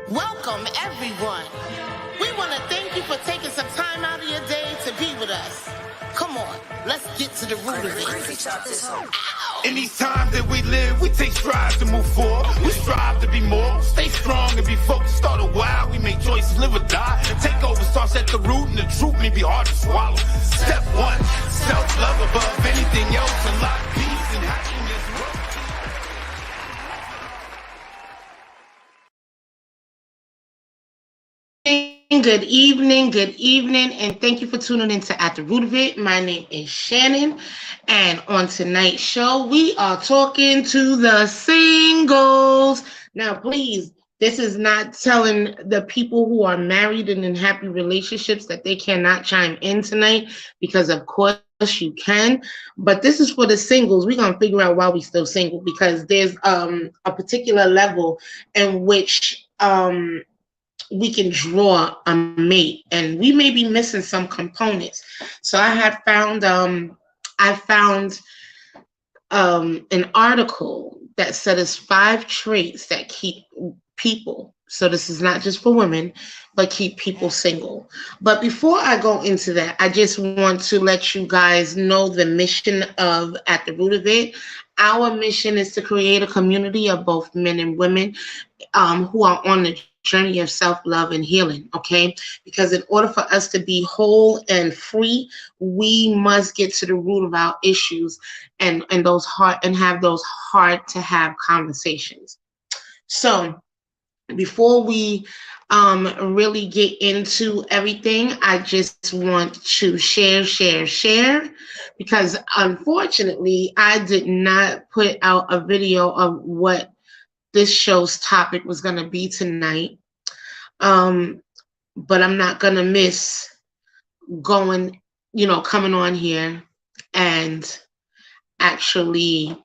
Welcome, everyone. We want to thank you for taking some time out of your day to be with us. Come on, let's get to the root of it. In these times that we live, we take strides to move forward. We strive to be more, stay strong and be focused. Start a while, we make choices, live or die. Take over starts at the root, and the truth may be hard to swallow. Step one, self-love above anything else. Unlock peace and happiness. Good evening, and thank you for tuning in to At the Root of It. My name is Shannon, and on tonight's show, we are talking to the singles. Now, please, this is not telling the people who are married and in happy relationships that they cannot chime in tonight, because of course you can, but this is for the singles. We're gonna figure out why we still single, because there's a particular level in which we can draw a mate, and we may be missing some components. So I found an article that said it's 5 traits that keep people, so this is not just for women, but keep people single. But before I go into that, I just want to let you guys know the mission of At the Root of It. Our mission is to create a community of both men and women who are on the journey of self-love and healing, okay? Because in order for us to be whole and free, we must get to the root of our issues and have those hard to have conversations. So before we really get into everything, I just want to share, because unfortunately I did not put out a video of what this show's topic was going to be tonight. But I'm not going to miss coming on here and actually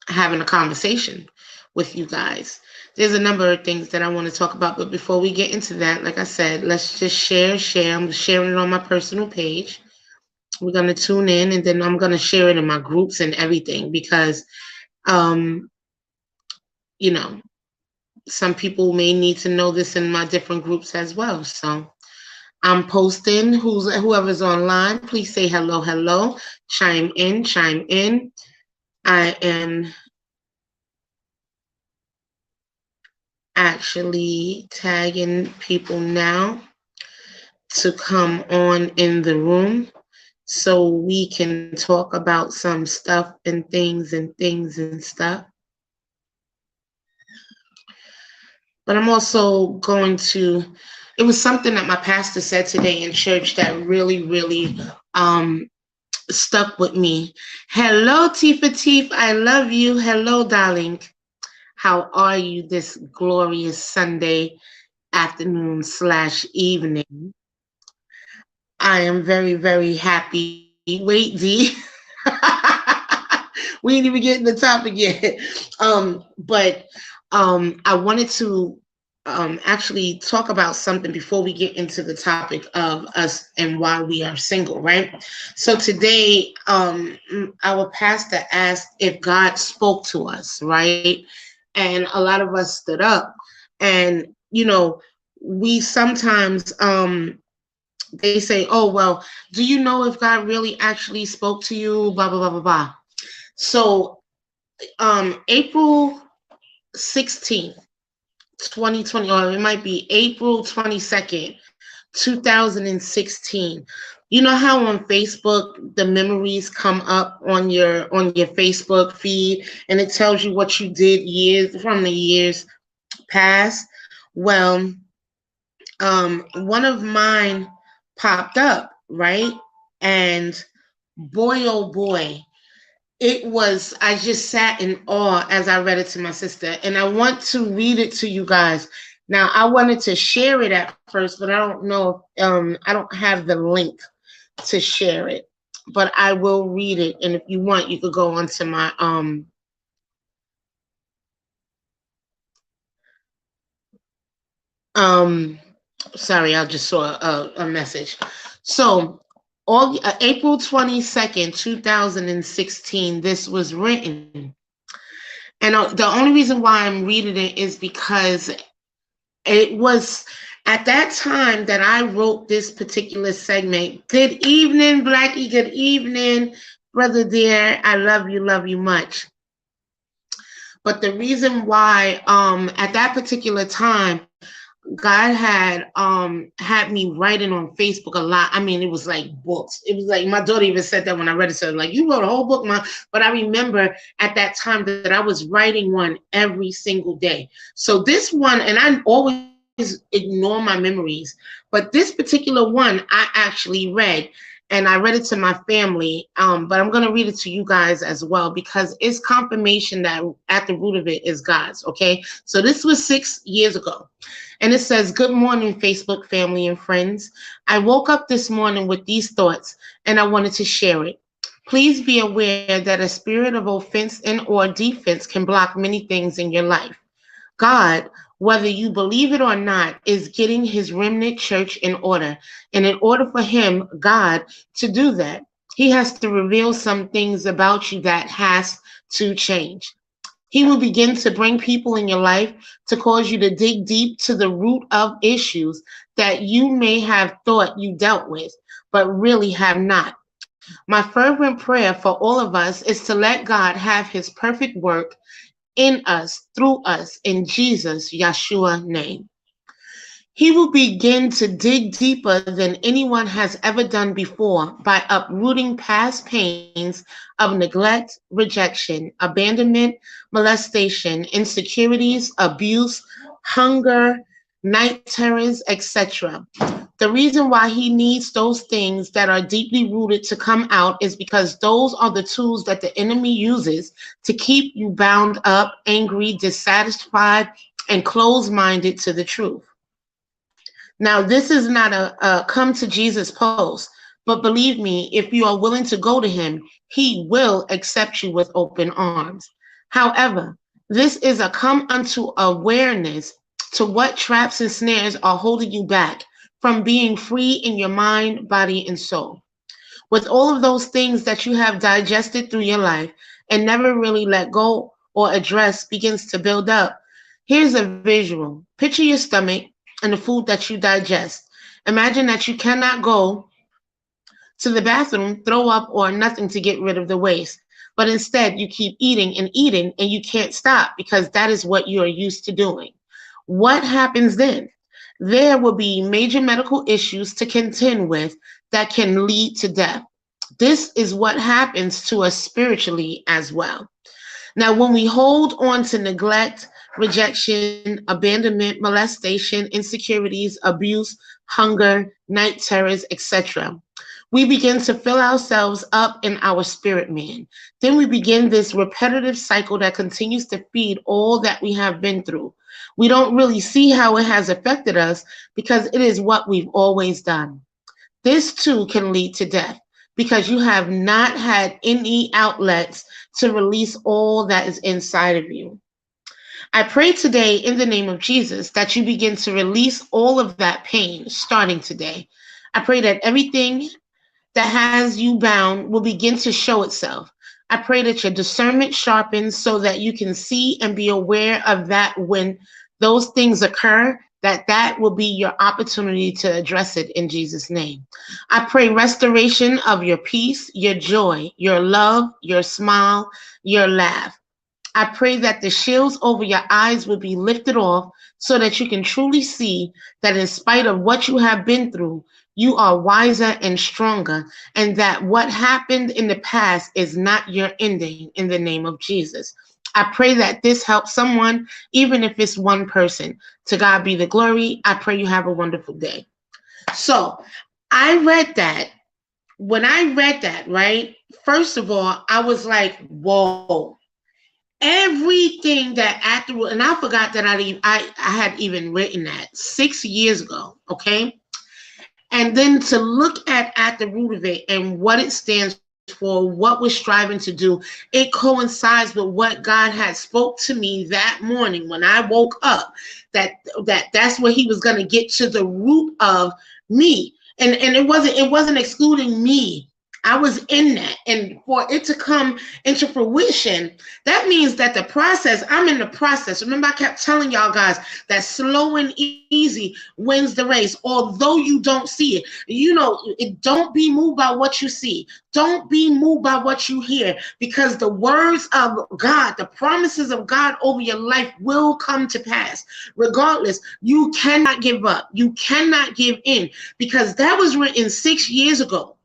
having a conversation with you guys. There's a number of things that I want to talk about, but before we get into that, like I said, let's just share. I'm sharing it on my personal page. We're going to tune in, and then I'm going to share it in my groups and everything, because some people may need to know this in my different groups as well. So I'm posting. Whoever's online, please say hello. Chime in. I am actually tagging people now to come on in the room so we can talk about some stuff and things and stuff. But I'm also going to, it was something that my pastor said today in church that really stuck with me. Hello, Tifa, I love you. Hello, darling. How are you this glorious Sunday afternoon / evening? I am very happy. Wait, D. We ain't even getting the topic yet. But I wanted to actually talk about something before we get into the topic of us and why we are single, right? So today, our pastor asked if God spoke to us, right? And a lot of us stood up. And, we sometimes, they say, oh, well, do you know if God really actually spoke to you, blah, blah, blah, blah, blah. So April 16th, 2020, or it might be April 22nd, 2016. You know how on Facebook the memories come up on your Facebook feed, and it tells you what you did from the years past? Well, one of mine popped up, right? And boy, oh boy, I just sat in awe as I read it to my sister, and I want to read it to you guys. Now, I wanted to share it at first, but I don't know, I don't have the link to share it, but I will read it. And if you want, you could go onto my, sorry, I just saw a message. So, April 22nd, 2016, this was written. And the only reason why I'm reading it is because it was at that time that I wrote this particular segment. Good evening, Blackie. Good evening, brother dear. I love you much. But the reason why at that particular time God had me writing on Facebook a lot. I mean, it was like books. It was like my daughter even said that when I read it. So like, you wrote a whole book, Mom. But I remember at that time that I was writing one every single day. So this one, and I always ignore my memories, but this particular one I actually read, and I read it to my family. But I'm gonna read it to you guys as well because it's confirmation that at the root of it is God's. Okay, so this was 6 years ago. And it says, "Good morning, Facebook family and friends. I woke up this morning with these thoughts and I wanted to share it. Please be aware that a spirit of offense and or defense can block many things in your life. God, whether you believe it or not, is getting his remnant church in order. And in order for him, God, to do that, he has to reveal some things about you that has to change. He will begin to bring people in your life to cause you to dig deep to the root of issues that you may have thought you dealt with, but really have not. My fervent prayer for all of us is to let God have his perfect work in us, through us, in Jesus, Yeshua name. He will begin to dig deeper than anyone has ever done before by uprooting past pains of neglect, rejection, abandonment, molestation, insecurities, abuse, hunger, night terrors, etc. The reason why he needs those things that are deeply rooted to come out is because those are the tools that the enemy uses to keep you bound up, angry, dissatisfied, and closed minded to the truth. Now, this is not a come to Jesus post, but believe me, if you are willing to go to him, he will accept you with open arms. However, this is a come unto awareness to what traps and snares are holding you back from being free in your mind, body, and soul. With all of those things that you have digested through your life and never really let go or address begins to build up, here's a visual. Picture your stomach and the food that you digest. Imagine that you cannot go to the bathroom, throw up, or nothing to get rid of the waste. But instead, you keep eating, and you can't stop because that is what you are used to doing. What happens then? There will be major medical issues to contend with that can lead to death. This is what happens to us spiritually as well. Now, when we hold on to neglect, rejection, abandonment, molestation, insecurities, abuse, hunger, night terrors, etc., we begin to fill ourselves up in our spirit man. Then we begin this repetitive cycle that continues to feed all that we have been through. We don't really see how it has affected us because it is what we've always done. This too can lead to death because you have not had any outlets to release all that is inside of you. I pray today in the name of Jesus that you begin to release all of that pain starting today. I pray that everything that has you bound will begin to show itself. I pray that your discernment sharpens so that you can see and be aware of that when those things occur, that will be your opportunity to address it in Jesus' name. I pray restoration of your peace, your joy, your love, your smile, your laugh. I pray that the shields over your eyes will be lifted off so that you can truly see that in spite of what you have been through, you are wiser and stronger, and that what happened in the past is not your ending in the name of Jesus. I pray that this helps someone, even if it's one person. To God be the glory. I pray you have a wonderful day. So I read that. When I read that, right, first of all, I was like, whoa. Everything that after, and I forgot that I had even written that 6 years ago, okay? And then to look at the root of it and what it stands for, what we're striving to do, it coincides with what God had spoke to me that morning when I woke up, that's where he was going to get to the root of me. And it wasn't excluding me. I was in that. And for it to come into fruition, that means that the process, I'm in the process. Remember, I kept telling y'all guys that slow and easy wins the race, although you don't see it. Don't be moved by what you see. Don't be moved by what you hear, because the words of God, the promises of God over your life will come to pass. Regardless, you cannot give up. You cannot give in, because that was written 6 years ago.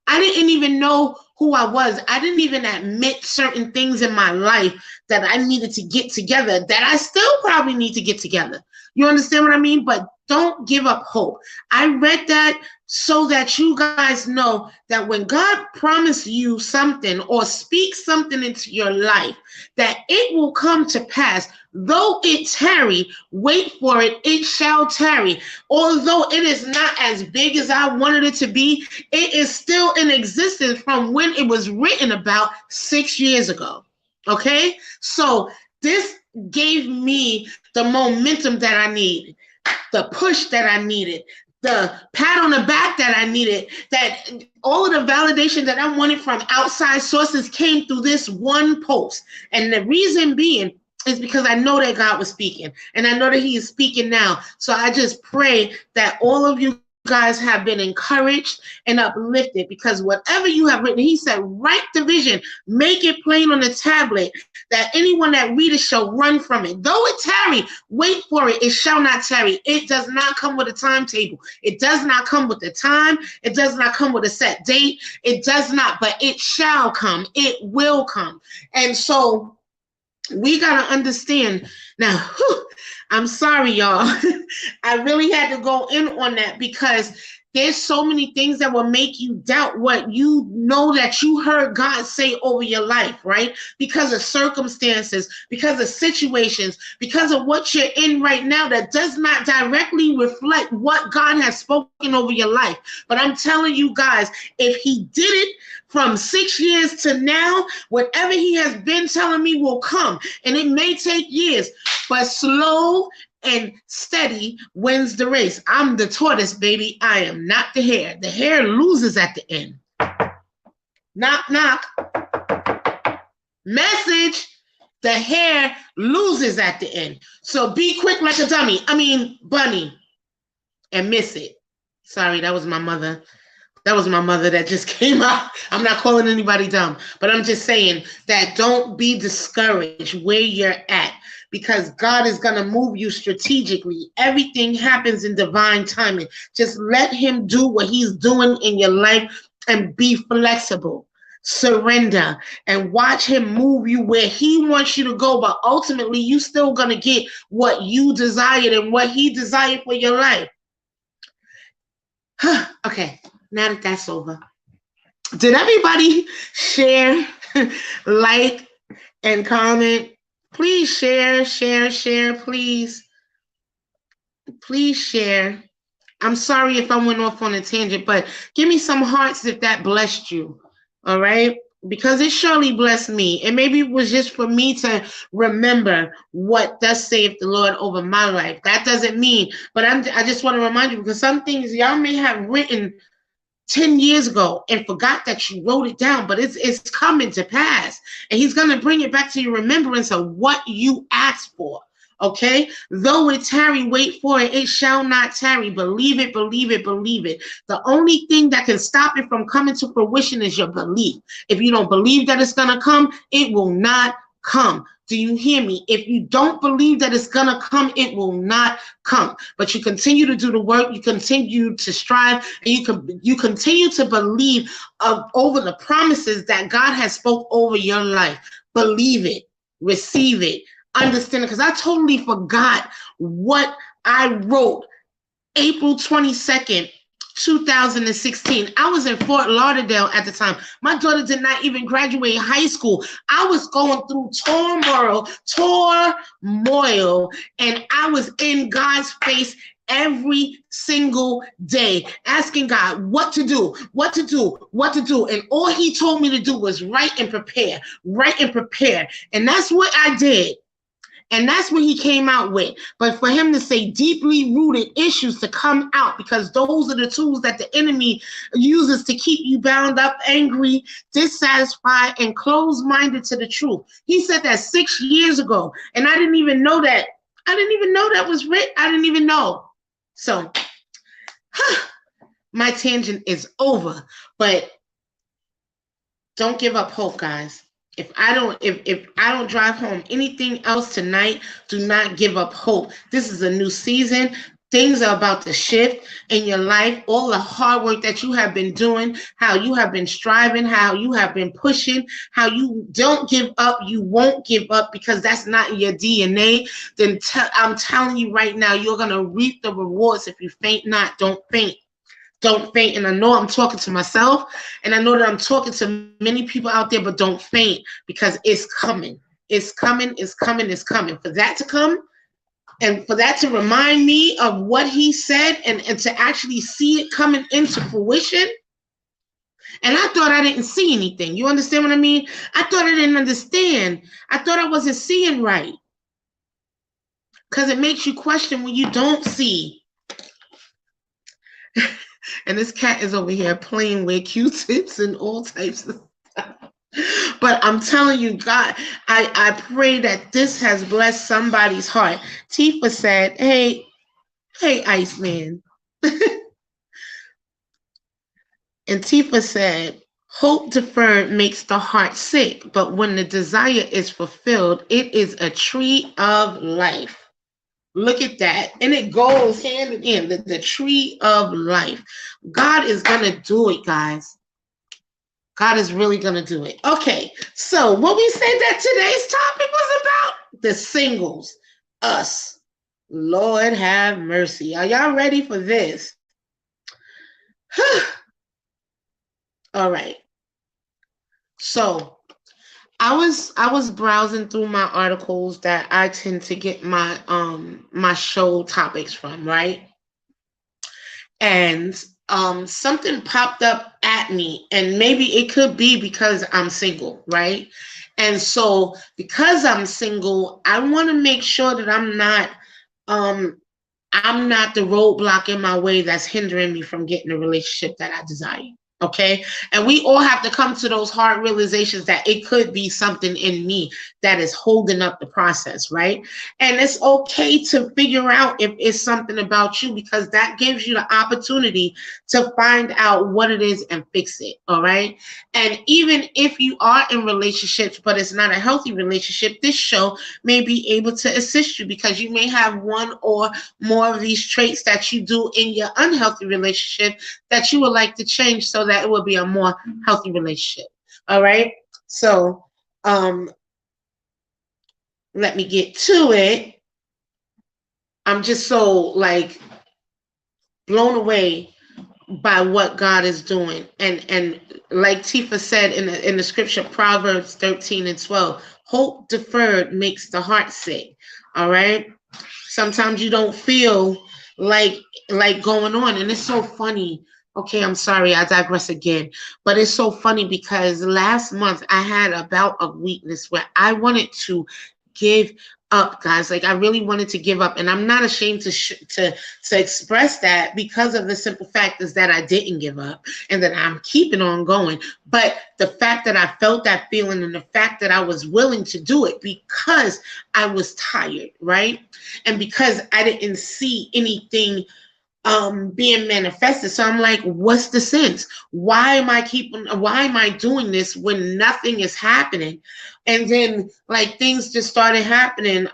I didn't even know who I was. I didn't even admit certain things in my life that I needed to get together, that I still probably need to get together. You understand what I mean? But don't give up hope. I read that so that you guys know that when God promised you something or speaks something into your life, that it will come to pass. Though it tarry, wait for it, it shall tarry. Although it is not as big as I wanted it to be, it is still in existence from when it was written about 6 years ago. Okay? So this gave me the momentum that I needed, the push that I needed, the pat on the back that I needed, that all of the validation that I wanted from outside sources came through this one post. And the reason being is because I know that God was speaking, and I know that he is speaking now. So I just pray that all of you guys have been encouraged and uplifted, because whatever you have written, he said, write the vision, make it plain on the tablet, that anyone that readeth shall run from it. Though it tarry, wait for it, it shall not tarry. It does not come with a timetable. It does not come with a time. It does not come with a set date. It does not, but it shall come. It will come. And so we got to understand now. I'm sorry, y'all. I really had to go in on that, because there's so many things that will make you doubt what you know that you heard God say over your life, right? Because of circumstances, because of situations, because of what you're in right now that does not directly reflect what God has spoken over your life. But I'm telling you guys, if he did it from 6 years to now, whatever he has been telling me will come. And it may take years, but slow and steady wins the race. I'm the tortoise, baby. I am not the hare. The hare loses at the end. Knock, knock. Message. The hare loses at the end. So be quick like a bunny, and miss it. Sorry, that was my mother. That was my mother that just came out. I'm not calling anybody dumb, but I'm just saying that don't be discouraged where you're at, because God is going to move you strategically. Everything happens in divine timing. Just let him do what he's doing in your life and be flexible. Surrender and watch him move you where he wants you to go. But ultimately, you still going to get what you desired and what he desired for your life. Okay, now that that's over. Did everybody share, like, and comment? Please share, please. Please share. I'm sorry if I went off on a tangent, but give me some hearts if that blessed you, all right? Because it surely blessed me. And maybe it was just for me to remember what thus saith the Lord over my life. That doesn't mean, but I just want to remind you, because some things y'all may have written 10 years ago and forgot that you wrote it down, but it's coming to pass. And he's going to bring it back to your remembrance of what you asked for. Okay? Though it tarry, wait for it. It shall not tarry. Believe it, believe it, believe it. The only thing that can stop it from coming to fruition is your belief. If you don't believe that it's going to come, it will not come. Do you hear me? If you don't believe that it's going to come, it will not come. But you continue to do the work, you continue to strive, and you continue to believe over the promises that God has spoke over your life. Believe it, receive it, understand it. Because I totally forgot what I wrote April 22nd, 2016. I was in Fort Lauderdale at the time. My daughter did not even graduate high school. I was going through turmoil, and I was in God's face every single day, asking God what to do. And all he told me to do was write and prepare. And that's what I did. And that's what he came out with. But for him to say deeply rooted issues to come out, because those are the tools that the enemy uses to keep you bound up, angry, dissatisfied, and closed-minded to the truth. He said that 6 years ago, and I didn't even know that. I didn't even know that was written. I didn't even know. So, my tangent is over. But don't give up hope, guys. If I don't drive home anything else tonight, do not give up hope. This is a new season. Things are about to shift in your life. All the hard work that you have been doing, how you have been striving, how you have been pushing, how you don't give up, you won't give up because that's not in your DNA. Then I'm telling you right now, you're going to reap the rewards. If you faint not, don't faint. Don't faint. And I know I'm talking to myself, and I know that I'm talking to many people out there, but don't faint because it's coming. It's coming. It's coming. It's coming. For that to come, and for that to remind me of what he said, and to actually see it coming into fruition. And I thought I didn't see anything. You understand what I mean? I thought I didn't understand. I thought I wasn't seeing right. Because it makes you question when you don't see. And this cat is over here playing with Q-tips and all types of stuff. But I'm telling you, God, I pray that this has blessed somebody's heart. Tifa said, hey, Iceman. And Tifa said, hope deferred makes the heart sick, but when the desire is fulfilled, it is a tree of life. Look at that. And it goes hand in hand, the tree of life. God is going to do it, guys. God is really going to do it. Okay, so what we said that today's topic was about? The singles. Us. Lord have mercy. Are y'all ready for this? All right. So I was browsing through my articles that I tend to get my my show topics from, right? And something popped up at me, and maybe it could be because I'm single, right? And so because I'm single, I want to make sure that I'm not the roadblock in my way that's hindering me from getting the relationship that I desire. Okay. And we all have to come to those hard realizations that it could be something in me that is holding up the process, right? And it's okay to figure out if it's something about you, because that gives you the opportunity to find out what it is and fix it. All right. And even if you are in relationships, but it's not a healthy relationship, this show may be able to assist you, because you may have one or more of these traits that you do in your unhealthy relationship that you would like to change so that it will be a more healthy relationship. All right. So let me get to it. I'm just so blown away by what God is doing. And like Tifa said in the scripture, Proverbs 13:12, hope deferred makes the heart sick. All right. Sometimes you don't feel like going on. And it's so funny. Okay, I'm sorry, I digress again. But it's so funny because last month I had a bout of weakness where I wanted to give up, guys. I really wanted to give up, and I'm not ashamed to express that, because of the simple fact is that I didn't give up and that I'm keeping on going. But the fact that I felt that feeling, and the fact that I was willing to do it because I was tired, right? And because I didn't see anything being manifested. So I'm like, what's the sense? Why am I doing this when nothing is happening? And then things just started happening.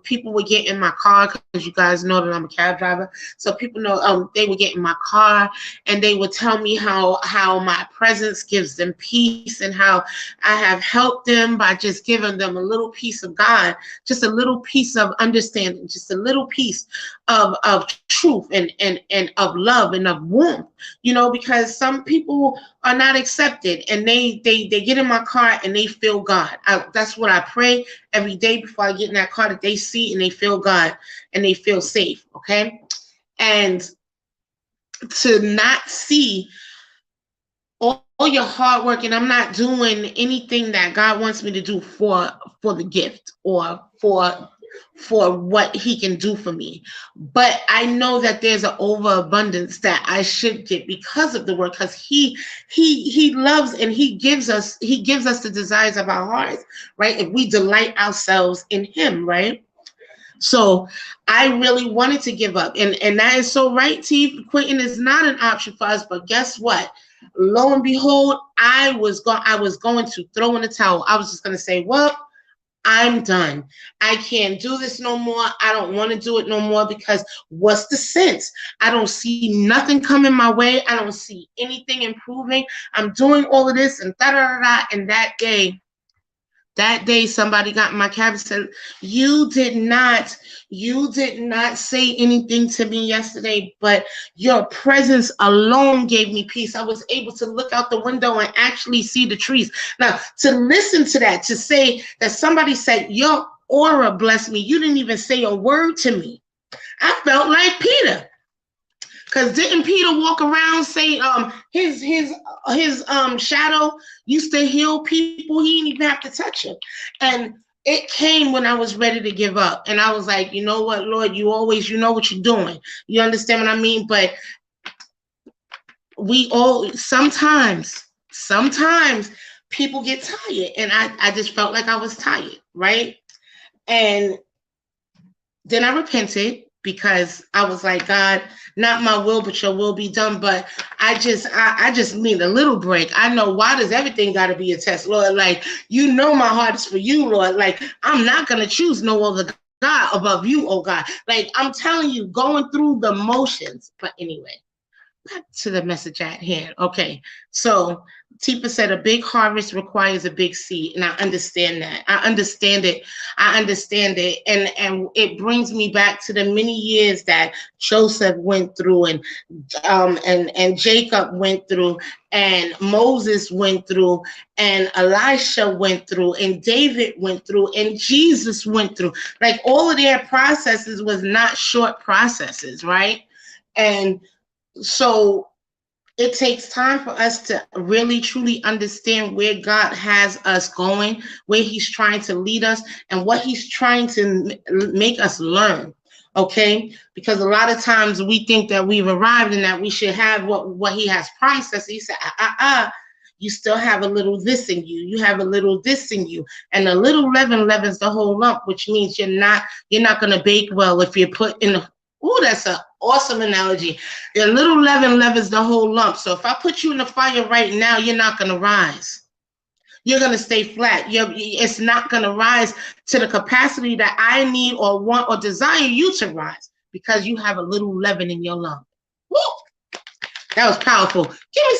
People would get in my car, because you guys know that I'm a cab driver. So people know they would get in my car and they would tell me how my presence gives them peace, and how I have helped them by just giving them a little piece of God, just a little piece of understanding, just a little piece of truth and of love and of warmth, because some people are not accepted, and they get in my car and they feel God. That's what I pray every day before I get in that car, that they see and they feel God and they feel safe. Okay. And to not see all your hard work, and I'm not doing anything that God wants me to do for the gift or for for what he can do for me. But I know that there's an overabundance that I should get because of the work, because he loves and he gives us the desires of our hearts, right? If we delight ourselves in him, right? So I really wanted to give up. And that is so right, T. Quitting is not an option for us. But guess what? Lo and behold, I was going to throw in the towel. I was just gonna say, well, I'm done. I can't do this no more. I don't want to do it no more because what's the sense? I don't see nothing coming my way. I don't see anything improving. I'm doing all of this and da da da da. And that day somebody got in my cab and said, you did not say anything to me yesterday, but your presence alone gave me peace. I was able to look out the window and actually see the trees. Now, to listen to that, to say that somebody said, your aura blessed me, you didn't even say a word to me. I felt like Peter. Because didn't Peter walk around say his shadow used to heal people? He didn't even have to touch him. And it came when I was ready to give up. And I was like, you know what, Lord, you know what you're doing. You understand what I mean? But we all sometimes people get tired. And I just felt like I was tired, right? And then I repented because I was like, God, not my will, but your will be done. But I just need a little break. I know, why does everything got to be a test, Lord? Like, you know my heart is for you, Lord. Like, I'm not going to choose no other God above you, oh God. Like, I'm telling you, going through the motions. But anyway, back to the message at hand. Okay, so Tifa said a big harvest requires a big seed, and I understand that. I understand it. And it brings me back to the many years that Joseph went through, and Jacob went through, and Moses went through, and Elisha went through, and David went through, and Jesus went through. Like, all of their processes was not short processes, right? And so it takes time for us to really truly understand where God has us going, where he's trying to lead us, and what he's trying to make us learn. Okay? Because a lot of times we think that we've arrived and that we should have what he has promised us. He said, you still have a little this in you. You have a little this in you. And a little leaven leavens the whole lump, which means you're not going to bake well if you're put in the. Oh, that's an awesome analogy. A little leaven leavens the whole lump. So if I put you in the fire right now, you're not going to rise. You're going to stay flat. It's not going to rise to the capacity that I need or want or desire you to rise, because you have a little leaven in your lump. Woo! That was powerful. Give me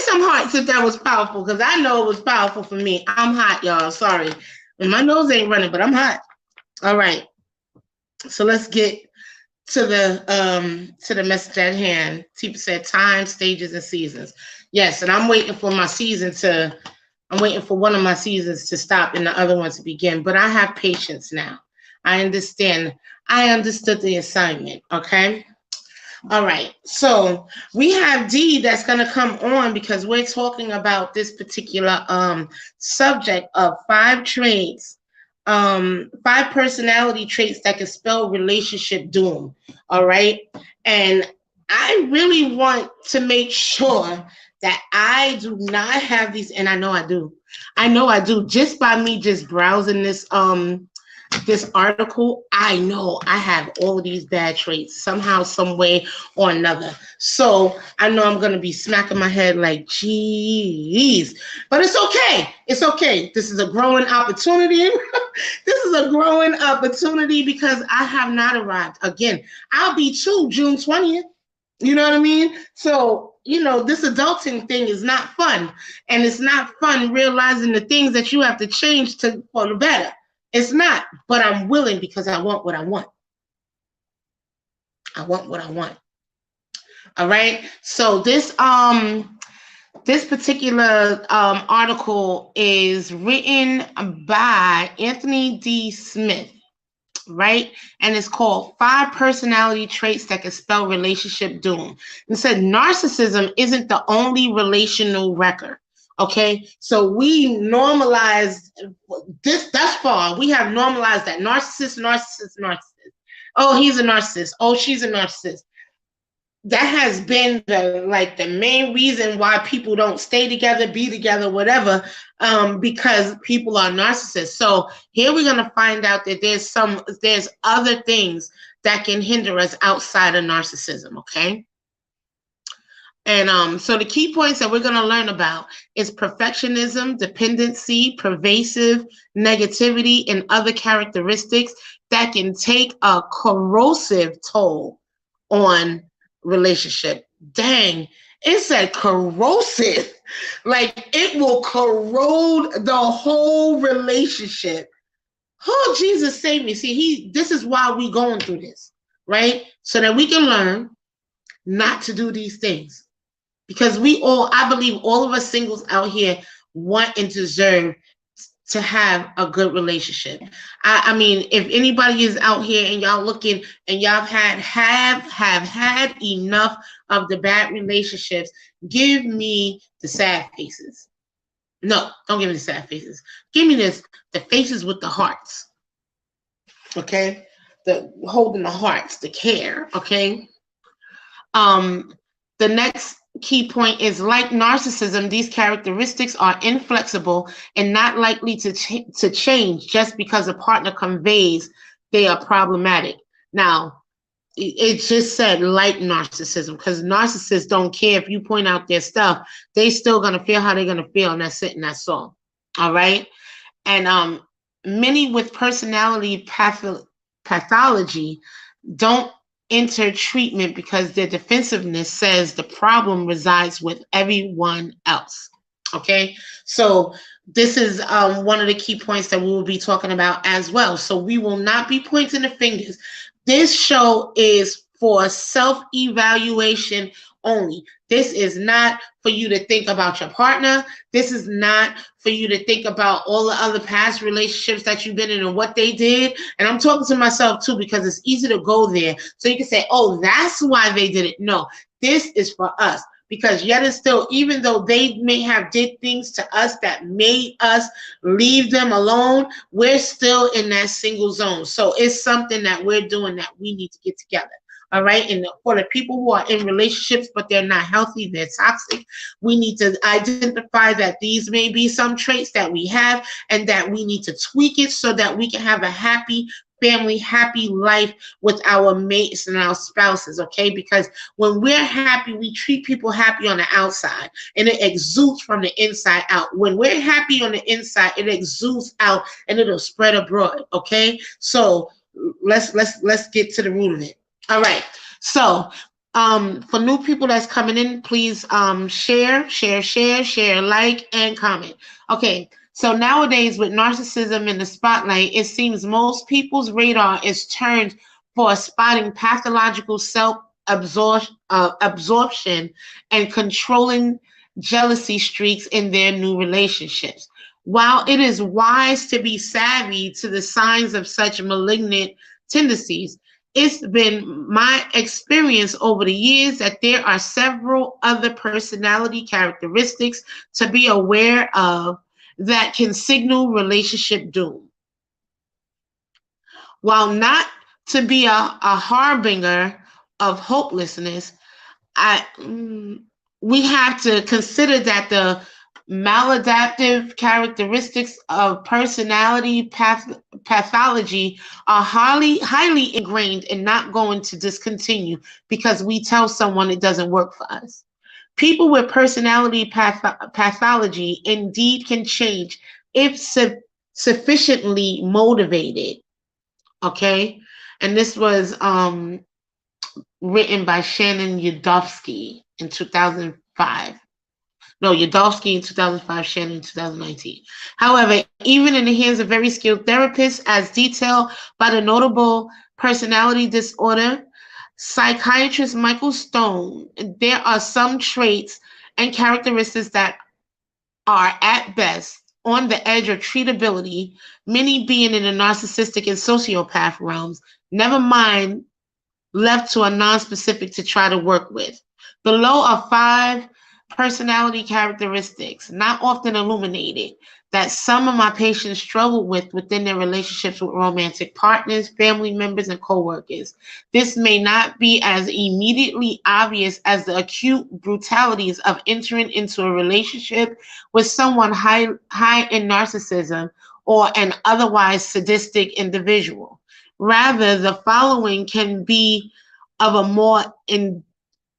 some hearts if that was powerful, because I know it was powerful for me. I'm hot, y'all. Sorry. And my nose ain't running, but I'm hot. All right. So let's get to the message at hand. Tifa said time, stages, and seasons. Yes, and I'm waiting for one of my seasons to stop and the other one to begin. But I have patience now. I understand. I understood the assignment. Okay. All right. So we have D that's going to come on, because we're talking about this particular subject of 5 traits. 5 personality traits that can spell relationship doom. All right. And I really want to make sure that I do not have these, and I know I do. Just by me just browsing this article, I know I have all of these bad traits somehow, some way or another. So I know I'm going to be smacking my head like, geez, but it's okay. It's okay. This is a growing opportunity. Because I have not arrived. Again, I'll be 2 June 20th. You know what I mean? So, this adulting thing is not fun. And it's not fun realizing the things that you have to change for the better. It's not, but I'm willing, because I want what I want. I want what I want. All right. So this particular article is written by Anthony D. Smith, right? And it's called 5 Personality Traits That Can Spell Relationship Doom. It said narcissism isn't the only relational wrecker. Okay, so we normalized this thus far. We have normalized that narcissist, narcissist, narcissist. Oh, he's a narcissist. Oh, she's a narcissist. That has been the main reason why people don't stay together, be together, whatever, because people are narcissists. So here we're gonna find out that there's other things that can hinder us outside of narcissism. Okay. And so the key points that we're going to learn about is perfectionism, dependency, pervasive negativity, and other characteristics that can take a corrosive toll on relationship. Dang, it said corrosive. Like it will corrode the whole relationship. Oh, Jesus save me. See, this is why we going through this, right? So that we can learn not to do these things. Because I believe all of us singles out here want and deserve to have a good relationship. I mean, if anybody is out here and y'all looking and y'all have had enough of the bad relationships, give me the sad faces. No, don't give me the sad faces. Give me the faces with the hearts. Okay? The holding the hearts, the care, okay? The next key point is, like narcissism, these characteristics are inflexible and not likely to change just because a partner conveys they are problematic. Now, it just said like narcissism, because narcissists don't care if you point out their stuff. They still going to feel how they're going to feel, and that's it, and that's all. All right? And many with personality pathology don't enter treatment because their defensiveness says the problem resides with everyone else. Okay, so this is one of the key points that we will be talking about as well. So we will not be pointing the fingers. This show is for self-evaluation only. This is not for you to think about your partner. This is not for you to think about all the other past relationships that you've been in and what they did. And I'm talking to myself too, because it's easy to go there. So you can say, oh, that's why they did it. No, this is for us. Because yet and still, even though they may have did things to us that made us leave them alone, we're still in that single zone. So it's something that we're doing that we need to get together. All right. And for the people who are in relationships, but they're not healthy, they're toxic, we need to identify that these may be some traits that we have and that we need to tweak it so that we can have a happy family, happy life with our mates and our spouses. Okay. Because when we're happy, we treat people happy on the outside and it exudes from the inside out. When we're happy on the inside, it exudes out and it'll spread abroad. Okay. So let's get to the root of it. All right. So for new people that's coming in, please share, like, and comment. Okay. So nowadays with narcissism in the spotlight, it seems most people's radar is turned for spotting pathological self-absorption and controlling jealousy streaks in their new relationships. While it is wise to be savvy to the signs of such malignant tendencies, it's been my experience over the years that there are several other personality characteristics to be aware of that can signal relationship doom. While not to be a harbinger of hopelessness, we have to consider that the maladaptive characteristics of personality pathology are highly ingrained and not going to discontinue because we tell someone it doesn't work for us. People with personality pathology indeed can change if sufficiently motivated. Okay, and this was written by Shannon Yudofsky in 2005. No, Yudofsky in 2005, Shannon in 2019. However, even in the hands of very skilled therapists, as detailed by the notable personality disorder psychiatrist Michael Stone, there are some traits and characteristics that are at best on the edge of treatability, many being in the narcissistic and sociopath realms, never mind left to a non-specific to try to work with. Below are 5 personality characteristics, not often illuminated, that some of my patients struggle with within their relationships with romantic partners, family members, and coworkers. This may not be as immediately obvious as the acute brutalities of entering into a relationship with someone high in narcissism or an otherwise sadistic individual. Rather, the following can be of a more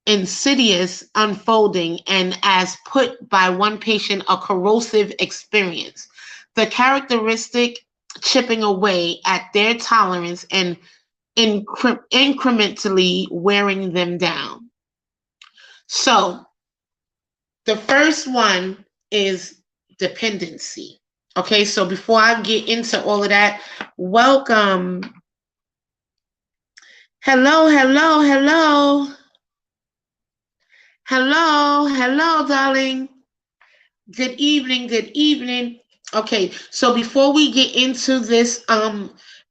insidious unfolding and, as put by one patient, a corrosive experience. The characteristic chipping away at their tolerance and incrementally wearing them down. So, the first one is dependency. Okay, so before I get into all of that, welcome. Hello, hello, hello. Hello, hello, darling. Good evening, good evening. Okay, so before we get into this,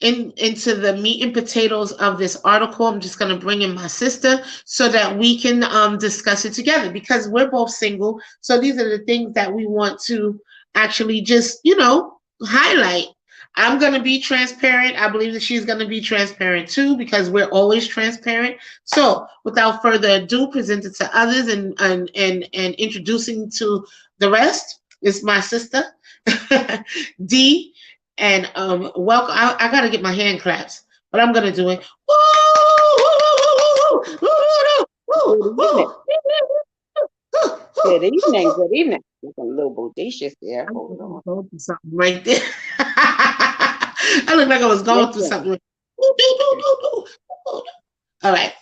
into the meat and potatoes of this article, I'm just gonna bring in my sister so that we can discuss it together because we're both single. So these are the things that we want to actually just, highlight. I'm going to be transparent. I believe that she's going to be transparent too because we're always transparent. So, without further ado, present it to others and introducing to the rest is my sister, D. And welcome. I got to get my hand claps, but I'm going to do it. Good evening. Good evening. Looking a little bodacious there. Hold on. Going through something right there. I look like I was going through something. All right.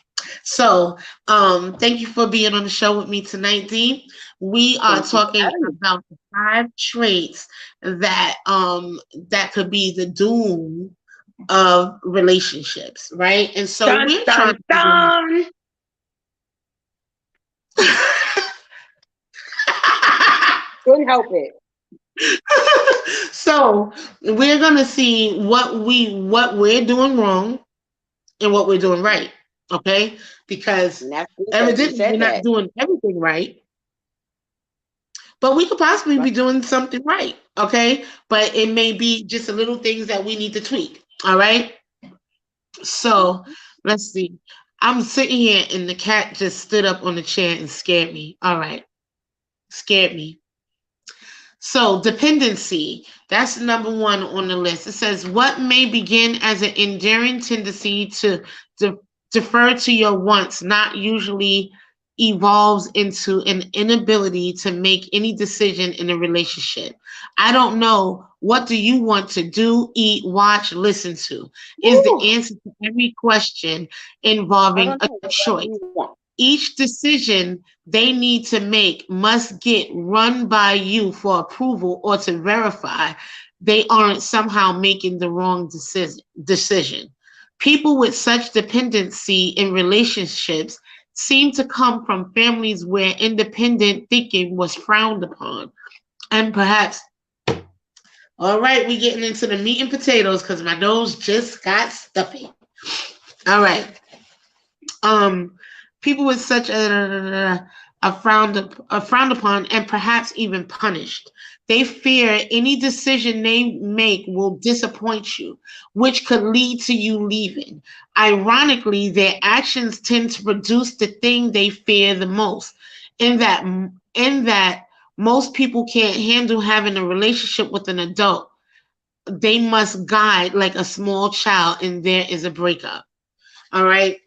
So, thank you for being on the show with me tonight, Dee. We are talking about the 5 traits that that could be the doom of relationships, right? And so we're trying to couldn't help it. So we're gonna see what we're doing wrong and what we're doing right. Okay? Because evidently we're not doing everything right. But we could possibly be doing something right. Okay? But it may be just a little things that we need to tweak. All right. So let's see. I'm sitting here and the cat just stood up on the chair and scared me. All right. Scared me. So dependency, that's number 1 on the list. It says what may begin as an enduring tendency to defer to your wants not usually evolves into an inability to make any decision in a relationship. I don't know. What do you want to do, eat, watch, listen to? Is the answer to every question involving a choice. Each decision they need to make must get run by you for approval or to verify they aren't somehow making the wrong decision. People with such dependency in relationships seem to come from families where independent thinking was frowned upon. And perhaps, all right, we're getting into the meat and potatoes because my nose just got stuffy. All right. People with such a frowned upon and perhaps even punished. They fear any decision they make will disappoint you, which could lead to you leaving. Ironically, their actions tend to produce the thing they fear the most. In that most people can't handle having a relationship with an adult. They must guide like a small child, and there is a breakup. All right.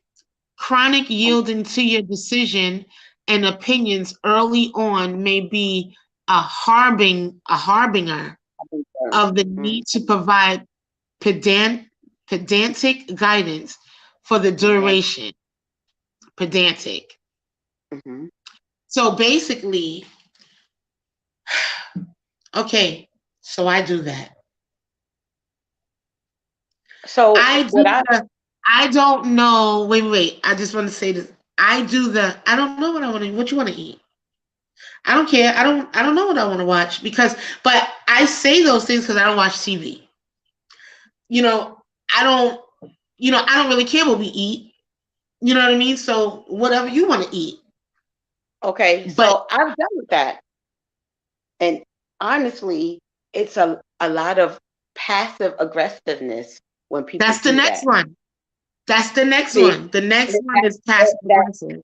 Chronic yielding to your decision and opinions early on may be a harbinger of the need to provide pedantic guidance for the duration. Pedantic. Mm-hmm. So basically, okay, so I do that. So I don't know. Wait. I just want to say this. I don't know what you want to eat. I don't care. I don't know what I want to watch but I say those things because I don't watch TV. I don't really care what we eat. You know what I mean? So whatever you want to eat. Okay, But so I've done with that. And honestly, it's a lot of passive aggressiveness when people that's the do next that. one. That's the next See, one. The next and one is passive that aggressive.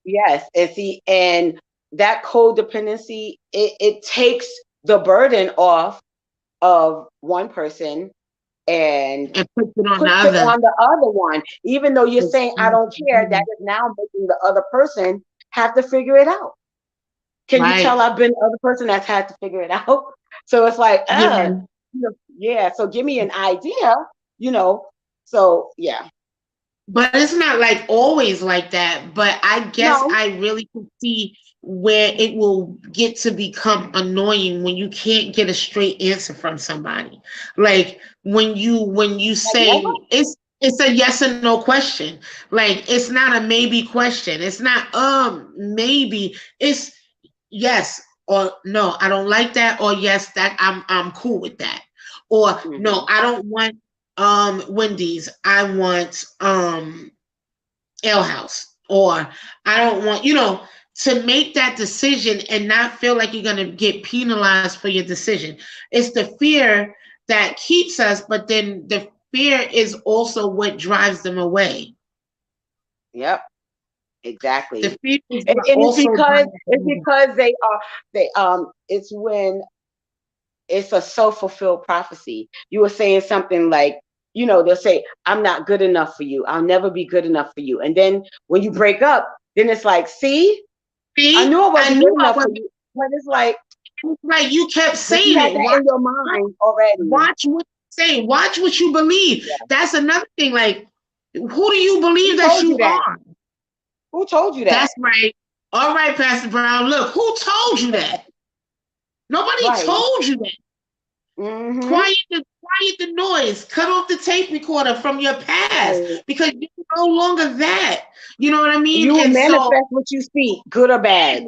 yes, and see, and that codependency, it takes the burden off of one person and And puts it on the puts it other. on the other one. Even though you're saying I don't care, that Exactly. is now making the other person have to figure it out. Can you Right. tell I've been the other person that's had to figure it out? So it's like, Yeah. yeah. So give me an idea, you know. So yeah, But it's not like always like that. But I guess no, I really can see where it will get to become annoying when you can't get a straight answer from somebody. Like when you like never. say it's a yes or no question. Like it's not a maybe question. It's not maybe. It's yes or no. I don't like that, or yes, that I'm cool with that. Or no, Hmm. I don't want Wendy's. I want Ale House, or I don't want, to make that decision and not feel like you're going to get penalized for your decision. It's the fear that keeps us, but then the fear is also what drives them away. Yep, The exactly. fear is And, what and also drives it's them away. because they it's when it's a self-fulfilled prophecy. You were saying something like, they'll say, I'm not good enough for you. I'll never be good enough for you. And then when you break up, then it's like, see, I See, knew I I wasn't knew good I enough for was you. But it's like, right. You kept but you saying had it. that in your mind already. Watch what you say. Watch what you believe. Yeah. That's another thing. Like, who do you Who believe that told you you that? are? Who told you that? That's right. All right, Pastor Brown. Look, who told you that? Nobody Right. told you that. Mm-hmm. Quiet the noise. Cut off the tape recorder from your past Right. because you're no longer that. You know what I mean? You will And so, manifest what you speak, good or bad.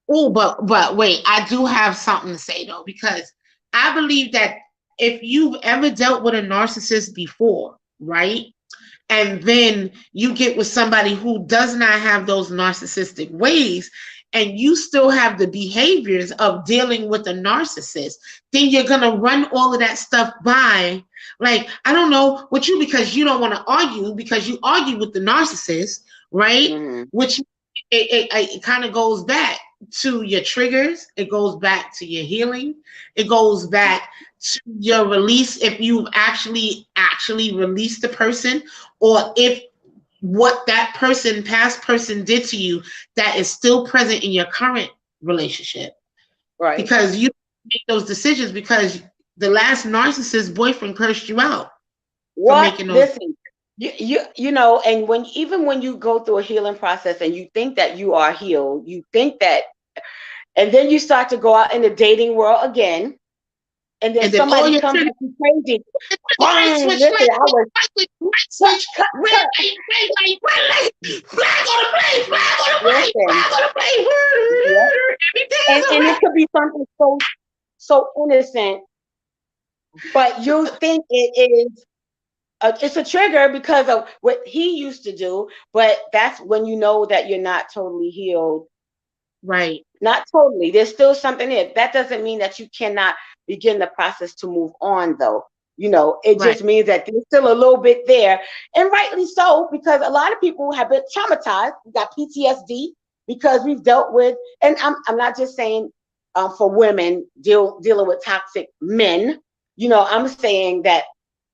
oh, but wait, I do have something to say though, because I believe that if you've ever dealt with a narcissist before, right? And then you get with somebody who does not have those narcissistic ways, and you still have the behaviors of dealing with a narcissist, then you're going to run all of that stuff by. Like, I don't know what you, because you don't want to argue, because you argue with the narcissist, right? Mm-hmm. Which it kind of goes back to your triggers, it goes back to your healing, it goes back to your release, if you've actually released the person, or if what that past person did to you, that is still present in your current relationship, Right. because you make those decisions because the last narcissist boyfriend cursed you out for What? making those. Listen, and even when you go through a healing process and you think that you are healed, you think that, and then you start to go out in the dating world again, and then And then all somebody your comes triggers, at you crazy. light Boom! switch, Listen, I was light cut, switch, cut, red cut. light, red light, red light, flag on the plane, flag on the plane, Listen, flag on the plane. yeah, Everything is and a it wreck. could be something so innocent, but you think it's a trigger because of what he used to do. But that's when you know that you're not totally healed. Right, Not totally. There's still something there. That doesn't mean that you cannot begin the process to move on, though. It right. just means that there's still a little bit there. And rightly so, because a lot of people have been traumatized. We got PTSD because we've dealt with, and I'm not just saying for women dealing with toxic men. I'm saying that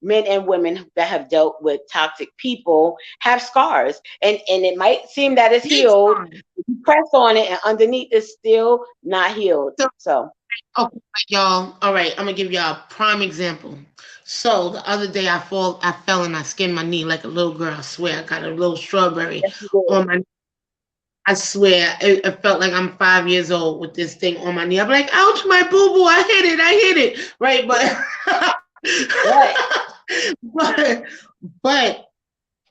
men and women that have dealt with toxic people have scars. And it might seem that it's Big healed, time. you press on it and underneath it's still not healed. So, So okay, y'all. All right, I'm gonna give y'all a prime example. So the other day I fell and I skinned my knee like a little girl. I swear, I got a little strawberry yes, you did. on my. I swear, it felt like I'm 5 years old with this thing on my knee. I'm like, ouch, my boo boo, I hit it, right? Right. But, but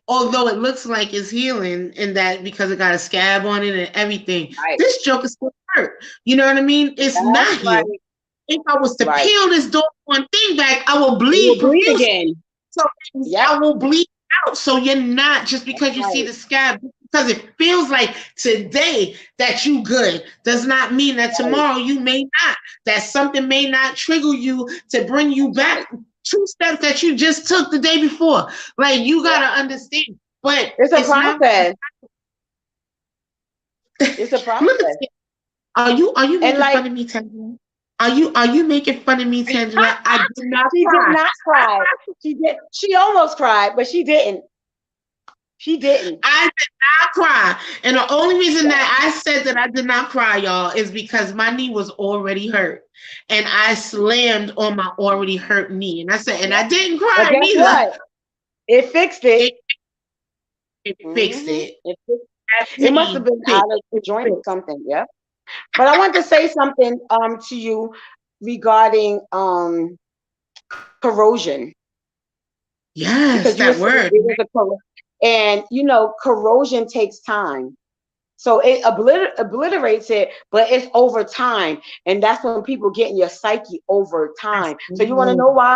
although it looks like it's healing, and that because it got a scab on it and everything, Right. this joke is still hurt. You know what I mean? It's That's not healed. right. If I was to Right. peel this one thing back, I will It will bleed bleed profusely. again. So Yep. I will bleed out. So you're not, just That's because you see right. the scab, because it feels like today that you good does not mean that Right. tomorrow you may not. That something may not trigger you to bring you That's right. back 2 steps that you just took the day before. Like you Yeah. gotta understand. But It's a it's not. process. It's a Look at process. you. Are you And making like fun of me, Tangela? Are you making fun of me, Tangela? I did not she did cry. not cry. She did. She almost cried, but she didn't. She didn't. I did not cry. And the only reason that I said that I did not cry, y'all, is because my knee was already hurt. And I slammed on my already hurt knee. And I said, and I didn't But cry guess neither. what? It fixed it. It, it fixed it. That It must have knee been fixed out of the joint or it. something. Yeah. But I want to say something to you regarding corrosion, Yes, because you were that saying word. it was a and corrosion takes time. So it obliterates it, but it's over time. And that's when people get in your psyche over time. So you want to know why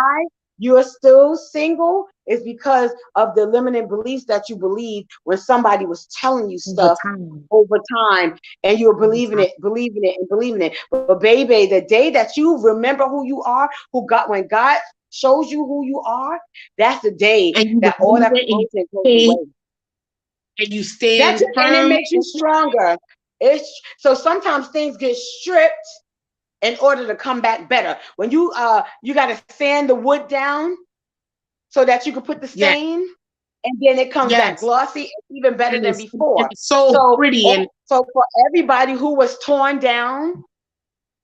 you're still single? Is because of the limiting beliefs that you believe when somebody was telling you Over stuff time. over time, and you were Over believing time. it, believing it, and believing it. But baby, the day that you remember who you are, when God shows you who you are, that's the day And you that all believe that it and you corrosion goes stay away. and you That's stand and it firm. makes you stronger. It's so sometimes things get stripped in order to come back better. When you got to sand the wood down so that you can put the Yes, stain, and then it comes back yes. glossy, it's even better And than it's before. so So pretty and so for everybody who was torn down,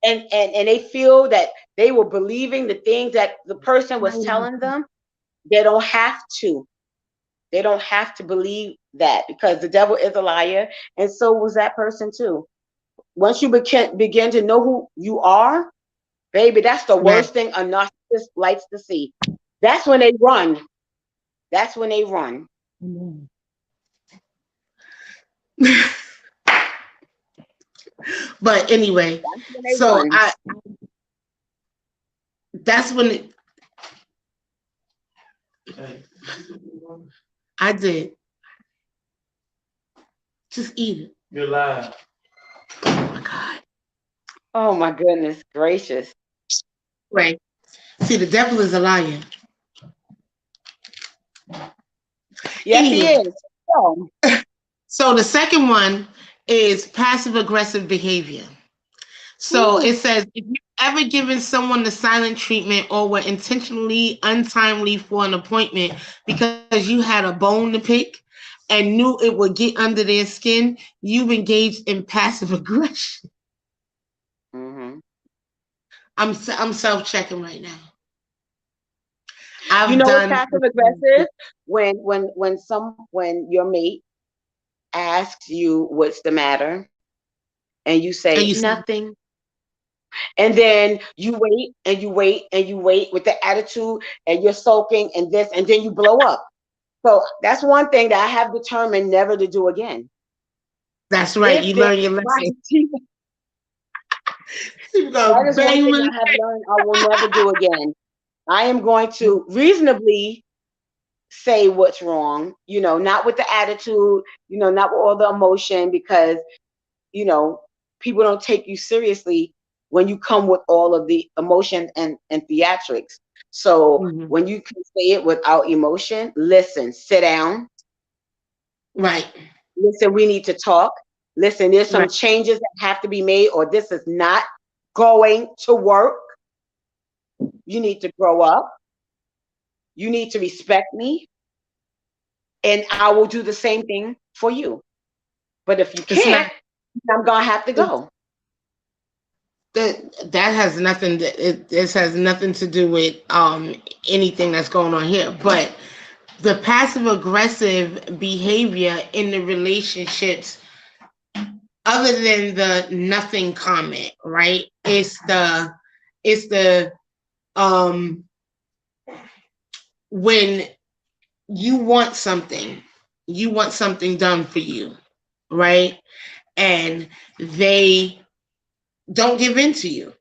and they feel that they were believing the things that the person was telling them, they don't have to. They don't have to believe that, because the devil is a liar, and so was that person too. Once you begin to know who you are, baby, that's the yeah. worst thing a narcissist likes to see. That's when they run. That's when they run. But anyway, That's when they so run. I that's when I did just eat it. You're live. Oh my God. Oh my goodness gracious. Right. See, the devil is a liar. Yes, he Anywho, is. So, so the second one is passive aggressive behavior. So whew, it says if you've ever given someone the silent treatment or were intentionally untimely for an appointment because you had a bone to pick and knew it would get under their skin, you've engaged in passive aggression. mhm. I'm self-checking right now. You I've know what's done passive aggressive? When your mate asks you what's the matter, and you and say you say, nothing, and then you wait and you wait and you wait with the attitude, and you're sulking and this, and then you blow up. So that's one thing that I have determined never to do again. that's right, If you there, learn your lesson. You that go is one bang thing them in I have learned I will never do again. I am going to reasonably say what's wrong, not with the attitude, not with all the emotion, because, you know, people don't take you seriously when you come with all of the emotion and theatrics. So Mhm. when you can say it without emotion, listen, sit down, Right, listen, we need to talk. Listen, there's some right, changes that have to be made, or this is not going to work. You need to grow up. You need to respect me, and I will do the same thing for you. But if you it's can't, not I'm gonna have to it's, go. that has nothing this has nothing to do with anything that's going on here, but the passive aggressive behavior in the relationships, other than the nothing comment, right? It's the um when you want something, you want something done for you, right? And they don't give in to you,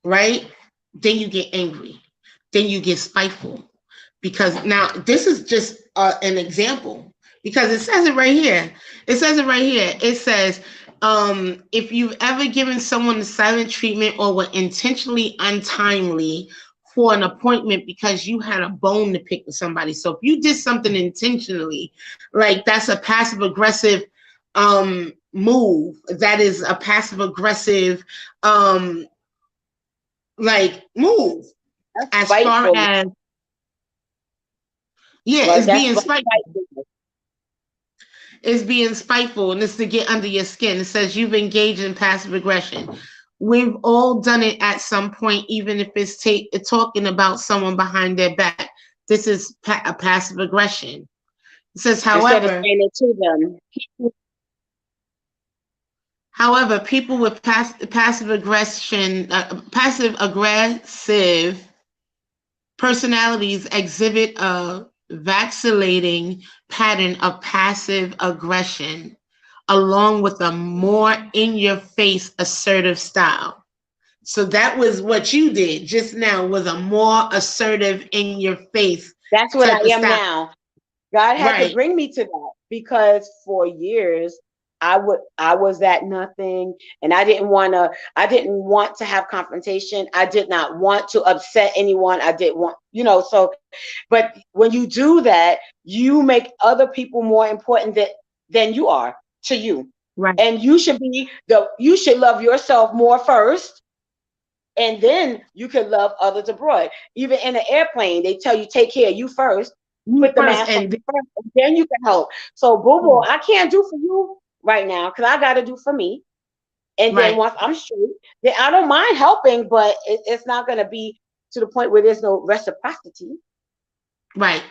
right? Then you get angry, then you get spiteful, because now this is just an example. because it says it right here. It says it right here. It says, if you've ever given someone the silent treatment or were intentionally untimely for an appointment because you had a bone to pick with somebody. So if you did something intentionally, like that's a passive aggressive move. That is a passive aggressive like move. That's As far spiteful. as yeah, Right? it's That's being spiteful. spiteful. Is being spiteful and it's to get under your skin. It says you've engaged in passive aggression. We've all done it at some point, even if it's talking about someone behind their back. This is a passive aggression. It says, Instead of saying it to them. however, people with passive aggression, passive aggressive personalities exhibit a vacillating pattern of passive aggression, along with a more in-your-face assertive style. So that was what you did just now, was a more assertive, in-your-face That's what I type of am style. now. God had to Right, bring me to that because for years I was that nothing, and I didn't want to have confrontation. I did not want to upset anyone. I didn't want, so but when you do that, you make other people more important than you are to you. right, And you should love yourself more first, and then you can love others abroad. Even in an airplane, they tell you take care of you first. you Put the first, mask on first, and then you can help. So, boo boo, I can't do for you right now because I got to do for me. And then right, once I'm straight, then I don't mind helping, but it's not going to be to the point where there's no reciprocity. right.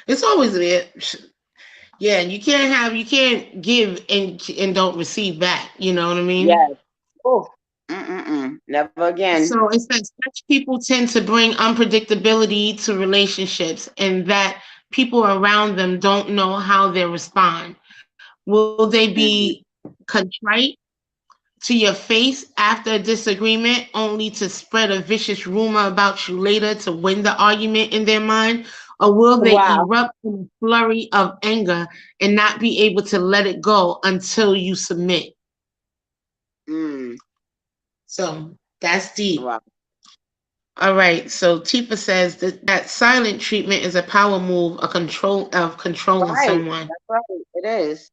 It's always there. Yeah, you can't give and don't receive back. You know what I mean? Yes. Oh, never again. So it says such people tend to bring unpredictability to relationships, and that people around them don't know how they respond. Will they be Mhm. contrite to your face after a disagreement, only to spread a vicious rumor about you later to win the argument in their mind? Or will they Wow. erupt in a flurry of anger and not be able to let it go until you submit? Mm, So that's deep. wow. All right. So Tifa says that silent treatment is a power move, a control of controlling Right. someone. That's right. It is.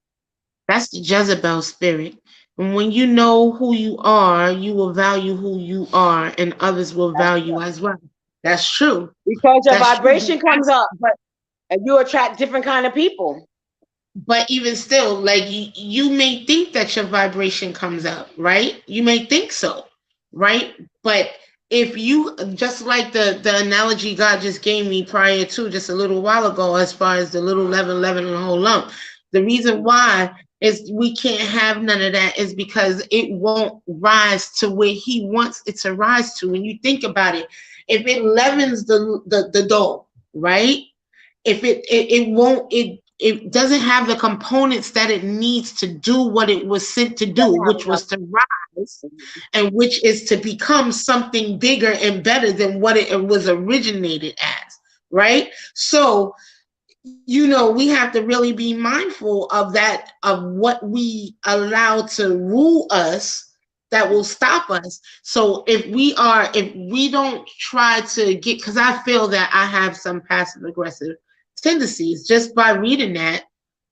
That's the Jezebel spirit. And when you know who you are, you will value who you are, and others will That's value right. as well. That's true. Because your That's true. But vibration comes up, and you attract different kind of people. even still, like you may think that your vibration comes up, right? You may think so, right? But if you, just like the analogy God just gave me prior to just a little while ago, as far as the little leaven and the whole lump, the reason why is we can't have none of that is because it won't rise to where He wants it to rise to. When you think about it, if it leavens the dough, right? If it won't, it doesn't have the components that it needs to do what it was sent to do, Doesn't have which enough. was to rise, and which is to become something bigger and better than what it was originated as, right? So we have to really be mindful of that, of what we allow to rule us, that will stop us. So if we don't try to get, because I feel that I have some passive aggressive tendencies just by reading that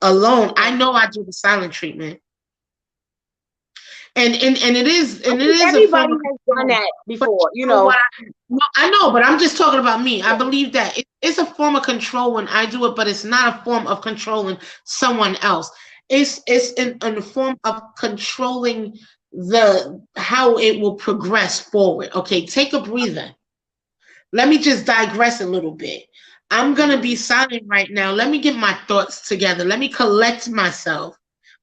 alone. I know I do the silent treatment, and I it think is a form everybody of has done control. that But before, you know what? No, I know, but I'm just talking about me. I Yeah. believe that it's a form of control when I do it, but it's not a form of controlling someone else. It's in the form of controlling the how it will progress forward. Okay, take a breather. Let me just digress a little bit. I'm gonna be Mhm. silent right now. Let me get my thoughts together. Let me collect myself.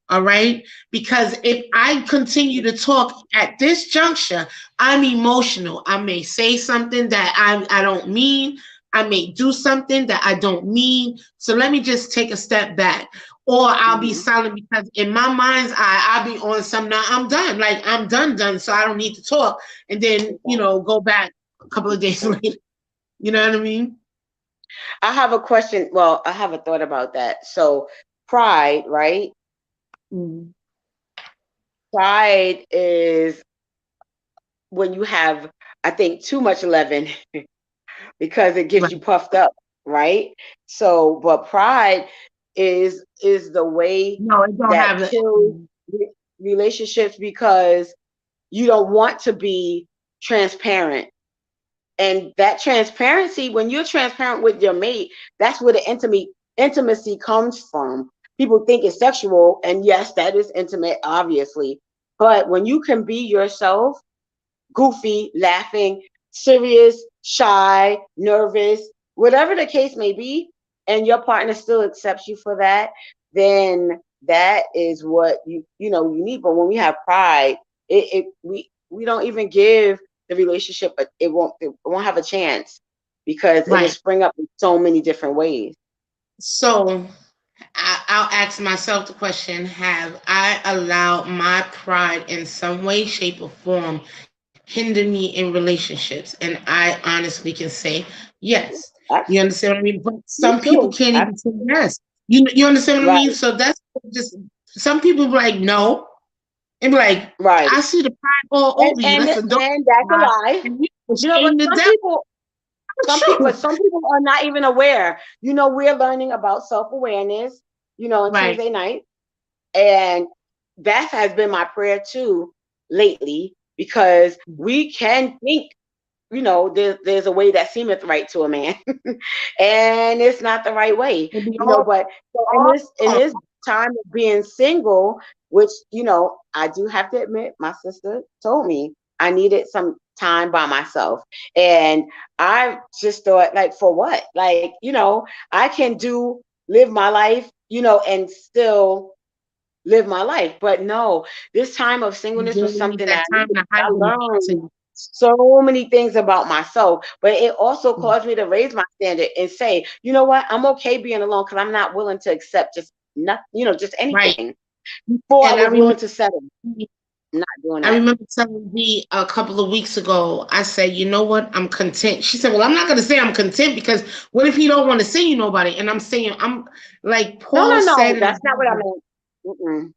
All right. Because if I continue to talk at this juncture, I'm emotional. I may say something that I don't mean. I may do something that I don't mean. So let me just take a step back. Or I'll be Mhm. silent because in my mind's eye, I'll be on some, now I'm done. Like I'm done. So I don't need to talk. And then, Exactly. go back a couple of days later. You know what I mean? I have a question. Well, I have a thought about that. So pride, right? Mhm. Pride is when you have, I think, too much leaven because it gets Right. you puffed up, right? So, but pride is the way No, it don't that have it. kills relationships because you don't want to be transparent. And that transparency, when you're transparent with your mate, that's where the intimacy comes from. People think it's sexual, and yes, that is intimate, obviously. But when you can be yourself, goofy, laughing, serious, shy, nervous, whatever the case may be, and your partner still accepts you for that, then that is what you need. But when we have pride, we don't even give the relationship it won't have a chance because it'll Right. spring up in so many different ways. So I'll ask myself the question: have I allowed my pride in some way, shape, or form hinder me in relationships? And I honestly can say yes. You That's understand what I mean? But some me people too. can't even say yes. You understand what I mean? Right, So that's just some people be like no, and be like, right. I see the pride all And over you. and That's a dog, and that's a lie. and you But ashamed to death. but True. some people are not even aware. We're learning about self-awareness, on Right. Tuesday night. And that has been my prayer too lately, because we can think, there's a way that seemeth right to a man, and it's not the right way, And be but so in all this time of being single, which, I do have to admit, my sister told me I needed some time by myself. And I just thought, like, for what? Like, I can live my life, and still live my life. But no, this time of you singleness was really need something that that time to I hibernate. learned To so many things about myself, but it also caused me to raise my standard and say, you know what, I'm okay being alone because I'm not willing to accept just not, just right. anything. Before I And was willing to settle. I'm not doing I that. remember telling V a couple of weeks ago, I said, you know what? I'm content. She said, well, I'm not going to say I'm content because what if he don't want to send you nobody? And I'm saying, I'm like No, Paul no, said no. in the That's not what I Bible. meant. Mm-mm.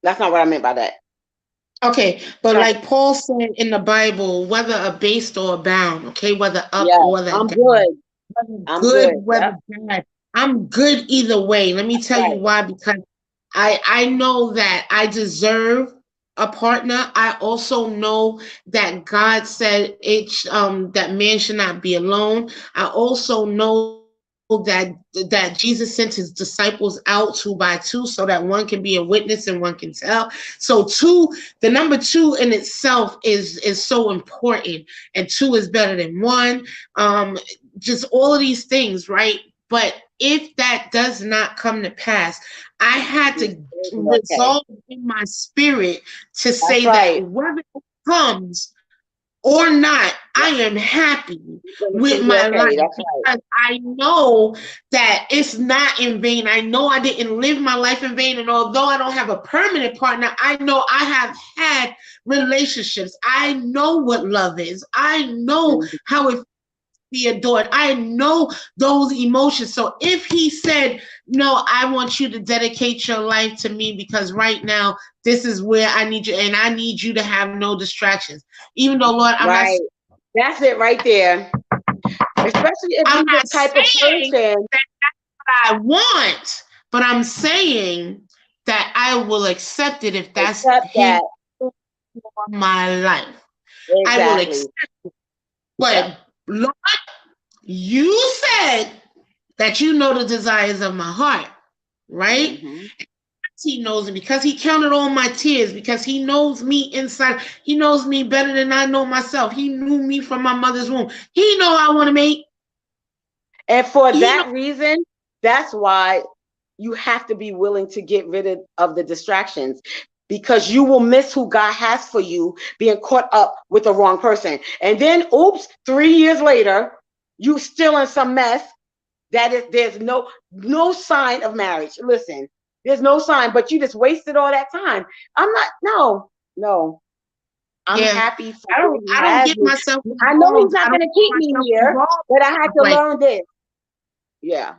That's not what I meant by that. Okay, but Right. like Paul said in the Bible, whether abased or abound, okay, whether up Yes. or whether I'm down, good. whether I'm good, good. whether Yep. bad, I'm good either way. Let me tell you Right. why, because I know that I deserve a partner. I also know that God said that man should not be alone. I also know that Jesus sent his disciples out 2 by 2 so that one can be a witness and one can tell. So the number two in itself is so important, and two is better than one. Just all of these things, right? But if that does not come to pass, I had You're to still be okay. resolve in my spirit to That's say that right. whether it comes or not, I Yep. am happy You're gonna with still be my life okay. That's right. because I know that it's not in vain. I know I didn't live my life in vain. And although I don't have a permanent partner, I know I have had relationships. I know what love is. I know Mhm. how it be adored. I know those emotions. So if he said, no, I want you to dedicate your life to me because right now this is where I need you and I need you to have no distractions. Even though, Lord, Right. That's it right there. Especially if I'm you're the not type of saying person. that I want, but I'm saying that I will accept it if that's Accept his that. for my life. I will Exactly. accept. Yep. But Lord, you said that you know the desires of my heart, right? Hmm. He knows it because he counted all my tears, because he knows me inside. He knows me better than I know myself. He knew me from my mother's womb. He know I want to make. And for He know that reason, that's why you have to be willing to get rid of the distractions, because you will miss who God has for you being caught up with the wrong person. And then, oops, 3 years later, you still in some mess that is there's no sign of marriage. Listen, there's no sign, but you just wasted all that time. I'm not, no. I'm yeah. happy for where he I don't has get me. myself I know he's involved. I not don't going to get keep me myself here, involved but I in had stuff to like learn this. Yeah.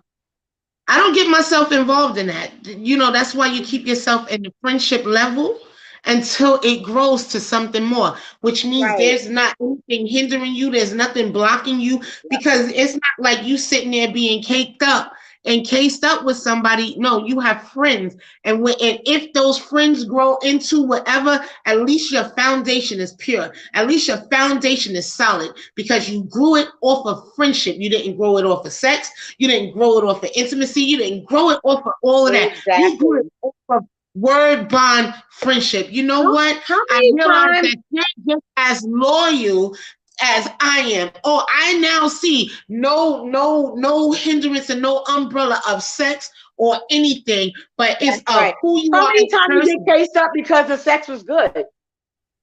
I don't get myself involved in that. You know, that's why you keep yourself in the friendship level until it grows to something more, which means Right. there's not anything hindering you, there's nothing blocking you, Yep. because it's not like you sitting there being caked up and cased up with somebody. No, you have friends. And if those friends grow into whatever, at least your foundation is pure. At least your foundation is solid because you grew it off of friendship. You didn't grow it off of sex. You didn't grow it off of intimacy. You didn't grow it off of all of that. You grew it Exactly. off of word bond friendship. You know How, what? how I many realized times? that you're just as loyal as I am. Oh, I now see no hindrance and no umbrella of sex or anything, but it's That's of right. who you How are many as a times you person. get cased up because the sex was good?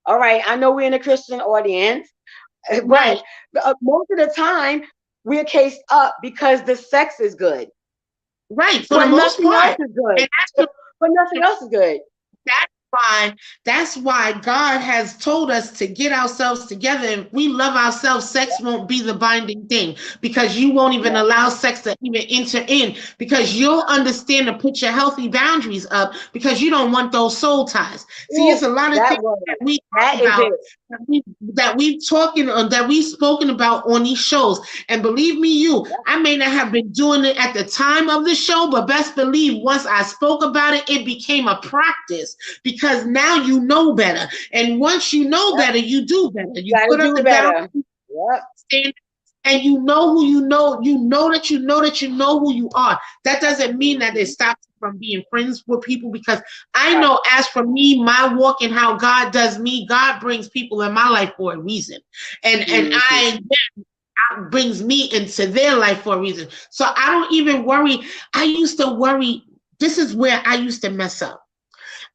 All right, I know we're in a Christian audience, but Right, most of the time we're cased up because the sex is good, right, for the but most nothing else part. is good. And that's But nothing else is good. That's why God has told us to get ourselves together. If we love ourselves, sex won't be the binding thing because you won't even Yeah, allow sex to even enter in because you'll understand to put your healthy boundaries up because you don't want those soul ties. See, it's ooh, a lot of that things word. that we That talk is about it. that we've spoken about on these shows. And believe me, I may not have been doing it at the time of the show, but best believe once I spoke about it, it became a practice because now you know better. And once you know Yep. better, you do better. You Got to put up do the better. boundaries, Yep. and you know who you know. You know that you know that you know who you are. That doesn't mean that it Mhm. stops you from being friends with people because I Right. know as for me, my walk and how God does me, God brings people in my life for a reason. And Mhm. I brings me into their life for a reason. So I don't even worry. I used to worry. This is where I used to mess up.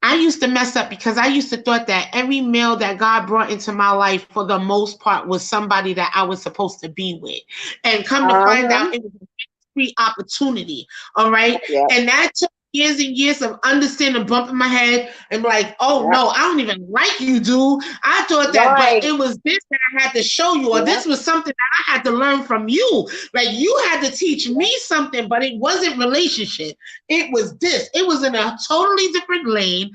I used to mess up because I used to thought that every male that God brought into my life for the most part was somebody that I was supposed to be with. And come to find Uh-huh. out it was a free opportunity. All right. Yep. And that took years and years of understanding, bumping my head and like, oh Yep. no, I don't even like you, dude. I thought that, but Right. it was this that I had to show you, or Yep. this was something that I had to learn from you. Like you had to teach me something, but it wasn't relationship. It was this. It was in a totally different lane,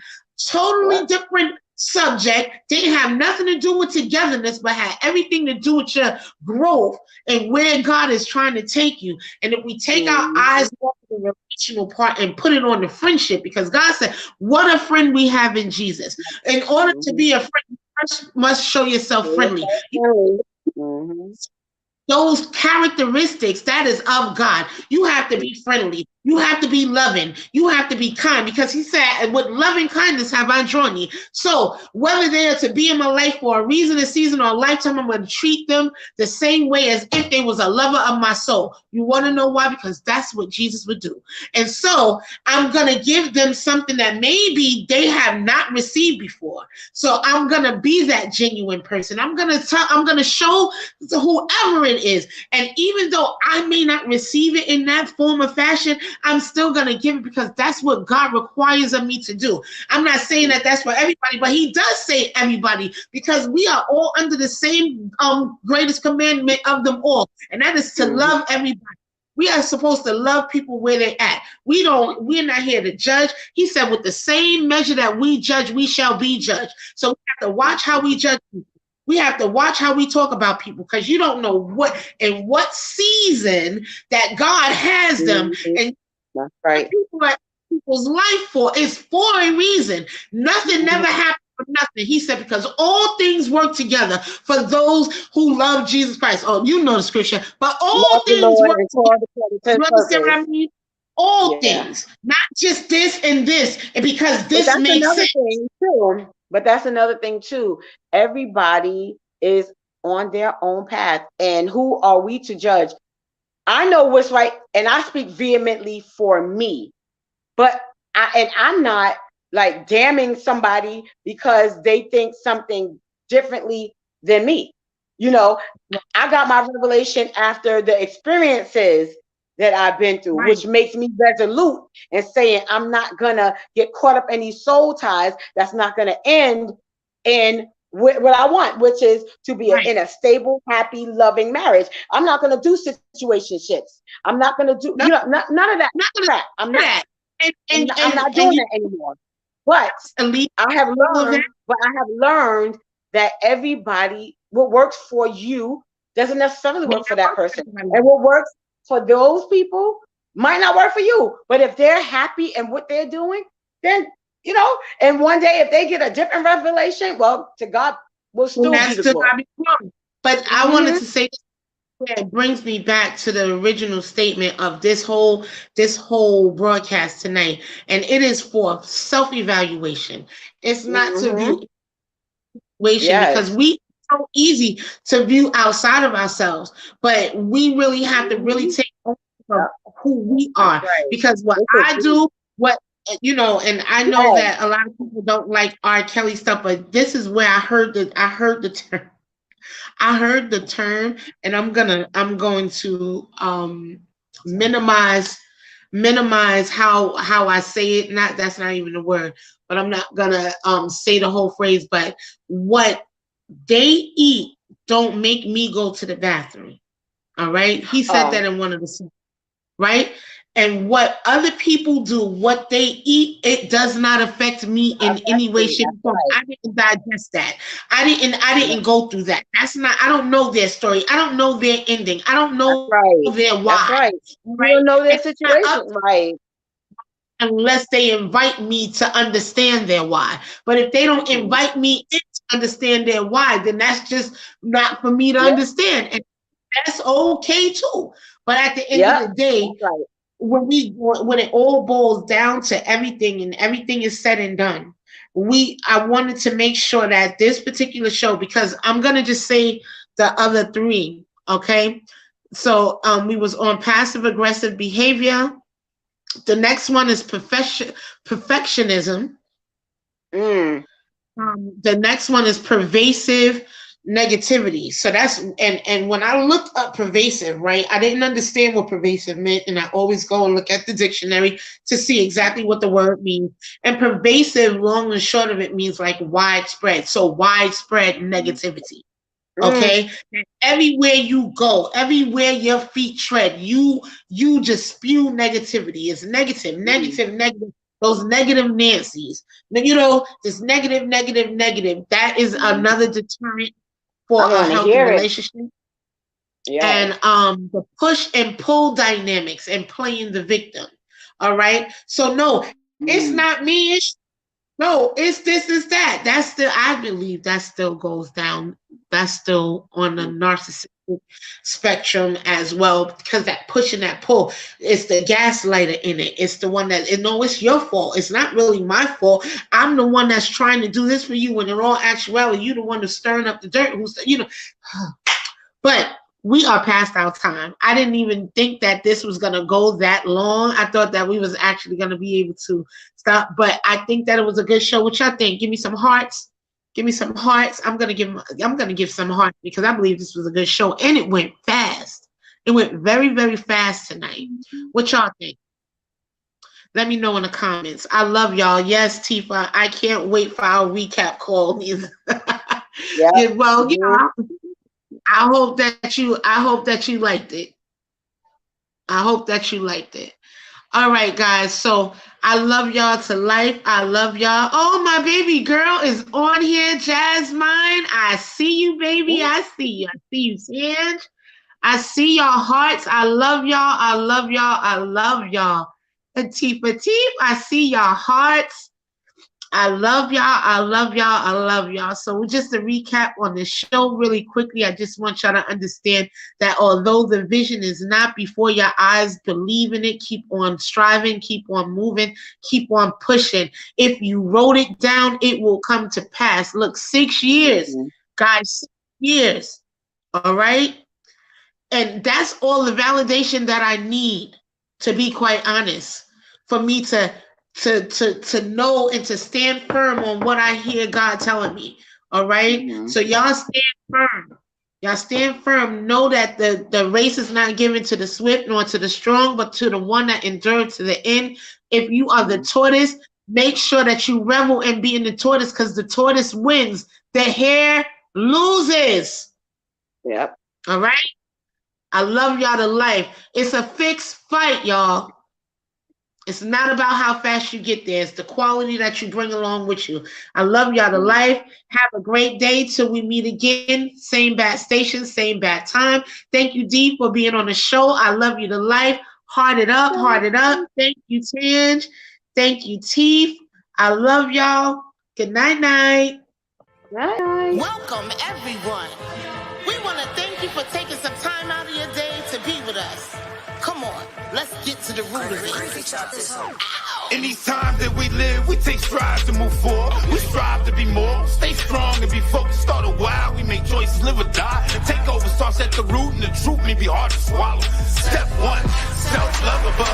totally Yep. different subject. Didn't have nothing to do with togetherness, but had everything to do with your growth and where God is trying to take you. And if we take our eyes Mhm. off the relational part and put it on the friendship, because God said, what a friend we have in Jesus. In order to Mhm. be a friend, you first must show yourself Feel friendly. yourself free. Mhm. Those characteristics that is of God. You have to be friendly. You have to be loving. You have to be kind because he said, with loving kindness have I drawn you. So whether they are to be in my life for a reason, a season, or a lifetime, I'm going to treat them the same way as if they was a lover of my soul. You want to know why? Because that's what Jesus would do. And so I'm going to give them something that maybe they have not received before. So I'm going to be that genuine person. I'm going to show to whoever it is. And even though I may not receive it in that form or fashion, I'm still going to give it because that's what God requires of me to do. I'm not saying that that's for everybody, but he does say everybody because we are all under the same greatest commandment of them all. And that is to Mhm. love everybody. We are supposed to love people where they're at. We're not here to judge. He said, with the same measure that we judge, we shall be judged. So we have to watch how we judge people. We have to watch how we talk about people because you don't know what in what season that God has them. Mhm. And That's what right. people are in people's life for is for a reason. Nothing never Mhm. happened for nothing. He said, because all things work together for those who love Jesus Christ. Oh, you know the scripture, but all Love the things Lord work and together. call according to his You understand what purpose. I mean? All Yeah. things, not just this and this, and because But this that's makes another sense. thing too. But that's another thing too. Everybody is on their own path. And who are we to judge? I know what's right, and I speak vehemently for me. But I'm not like damning somebody because they think something differently than me. You know, I got my revelation after the experiences that I've been through, Right. which makes me resolute and saying I'm not gonna get caught up in these soul ties that's not gonna end in what I want, which is to be Right. in a stable, happy, loving marriage. I'm not going to do situationships. I'm not going to do, No, none of that not gonna crap. I'm do not, that. And and I'm and not and doing you that anymore. But elite I have all of that. learned that everybody, what works for you doesn't necessarily May work for not that work for person. everybody. And what works for those people might not work for you. But if they're happy in what they're doing, then, and one day if they get a different revelation, well, to God will And still be that's the still glory. gotta be wrong. But I wanted Hmm. to say it brings me back to the original statement of this whole broadcast tonight, and it is for self-evaluation. It's not to Hmm. view evaluation because Yes. we so easy to view outside of ourselves, but we really have to really Hmm. take ownership of Yep, who we that's are. right. Because what This is I deep. do, what and I know Yes. that a lot of people don't like R. Kelly stuff, but this is where I heard the term. I heard the term, and I'm going to minimize how I say it. Not That's not even a word, but I'm not gonna say the whole phrase. But what they eat don't make me go to the bathroom. All right, he said Oh, that in one of the scenes, right? And what other people do, what they eat, it does not affect me in any way, affecting. shape, That's or form. right. I didn't digest that. I didn't Yep, go through that. That's not, I don't know their story. I don't know their ending. I don't that's know their right. why. That's right. Right? You don't know It's their not up situation, right? unless they invite me to understand their why. But if they don't Hmm. invite me in to understand their why, then that's just not for me to Yep, understand. And that's okay too. But at the end of yep, the day, that's right. when it all boils down to everything and everything is said and done, I wanted to make sure that this particular show, because I'm gonna just say the other three, okay? So we was on passive aggressive behavior. The next one is perfectionism. Mm. The next one is pervasive negativity. So that's, and when I looked up pervasive, right, I didn't understand what pervasive meant, and I always go and look at the dictionary to see exactly what the word means. And pervasive, long and short of it, means like widespread. So widespread negativity. Mm. Okay, and everywhere you go, everywhere your feet tread, you just spew negativity. It's negative, Mm. negative, negative. Those negative Nancy's. This negative, negative, negative. That is Mm. another deterrent for I a want to healthy hear it. relationship. Yes. And the push and pull dynamics and playing the victim. All right. So no, it's Mm. not me. No, it's this, is that. That's still, I believe that still goes down. That's still on the narcissistic spectrum as well, because that push and that pull, it's the gaslighter in it. It's the one that, no, it's your fault. It's not really my fault. I'm the one that's trying to do this for you, when in all actuality, you the one who's stirring up the dirt. But we are past our time. I didn't even think that this was gonna go that long. I thought that we was actually gonna be able to stop. But I think that it was a good show. What y'all think? Give me some hearts. Give me some hearts. I'm gonna give some hearts because I believe this was a good show, and it went fast. It went very, very fast tonight. What y'all think? Let me know in the comments. I love y'all. Yes, Tifa. I can't wait for our recap call. Yep. Yeah, well, Hmm. I hope that you liked it. I hope that you liked it. All right, guys. So I love y'all to life. I love y'all. Oh, my baby girl is on here, Jasmine. I see you, baby. I see you. I see you, Sanj. I see y'all hearts. I love y'all. I love y'all. I love y'all. Tifa Teef, I see y'all hearts. I love y'all. I love y'all. I love y'all. So just to recap on the show really quickly, I just want y'all to understand that although the vision is not before your eyes, believe in it. Keep on striving. Keep on moving. Keep on pushing. If you wrote it down, it will come to pass. Look, 6 years, Hmm. guys, 6 years. All right. And that's all the validation that I need, to be quite honest, for me to know and to stand firm on what I hear God telling me. All right. Hmm. So y'all stand firm. Y'all stand firm. Know that the race is not given to the swift nor to the strong, but to the one that endured to the end. If you are the tortoise, make sure that you revel in being the tortoise, because the tortoise wins the hair loses. Yep. All right? I love y'all to life. It's a fixed fight, y'all. It's not about how fast you get there. It's the quality that you bring along with you. I love y'all to life. Have a great day till we meet again. Same bad station, same bad time. Thank you, Dee, for being on the show. I love you to life. Heart it up, heart it up. Thank you, Tinge. Thank you, Teef. I love y'all. Good night, night. Night. Welcome, everyone. We want to thank you for taking some time out of your day to be with us. Come on, let's get to the root of it. In these times that we live, we take strides to move forward. We strive to be more, stay strong and be focused. Start a while, we make choices, live or die. Take over starts at the root, and the truth may be hard to swallow. Step one, self-love above